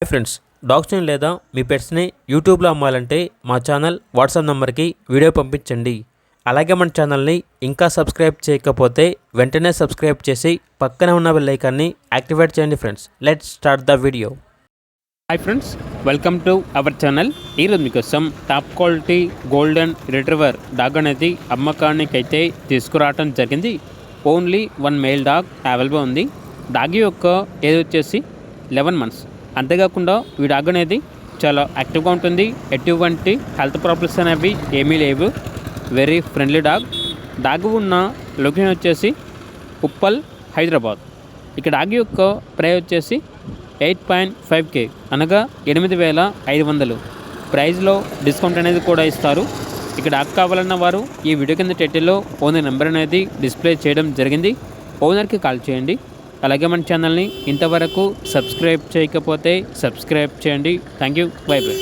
Hi friends, డాగ్స్ని లేదా మీ పెట్స్ని యూట్యూబ్లో అమ్మాలంటే మా ఛానల్ వాట్సాప్ నెంబర్కి వీడియో పంపించండి. అలాగే మన ఛానల్ని ఇంకా సబ్స్క్రైబ్ చేయకపోతే వెంటనే సబ్స్క్రైబ్ చేసి పక్కనే ఉన్న బెల్ ఐకాన్ని యాక్టివేట్ చేయండి. Friends, let's start the video. Hi friends, welcome to our channel. ఈరోజు మీకోసం top quality golden retriever dog అనేది అమ్మకానికి అయితే తీసుకురావడం జరిగింది. Only one male dog available ఉంది. డాగ్ యొక్క ఏజ్ వచ్చేసి 11 months. అంతేకాకుండా ఈ డాగ్ అనేది చాలా యాక్టివ్గా ఉంటుంది. ఎటువంటి హెల్త్ ప్రాబ్లమ్స్ అనేవి ఏమీ లేవు. వెరీ ఫ్రెండ్లీ డాగ్ ఉన్న లొకేషన్ వచ్చేసి ఉప్పల్, హైదరాబాద్. ఇక డాగ్ యొక్క ప్రైస్ వచ్చేసి 8.5K అనగా 8,500. ప్రైస్లో డిస్కౌంట్ అనేది కూడా ఇస్తారు. ఇక డాగ్ కావాలన్న వారు ఈ వీడియో కింద టైటిల్లో ఓనర్ నెంబర్ అనేది డిస్ప్లే చేయడం జరిగింది. ఓనర్కి కాల్ చేయండి. అలాగే మన ఛానల్ని ఇంతవరకు సబ్స్క్రైబ్ చేయకపోతే సబ్స్క్రైబ్ చేయండి. Thank you. By by.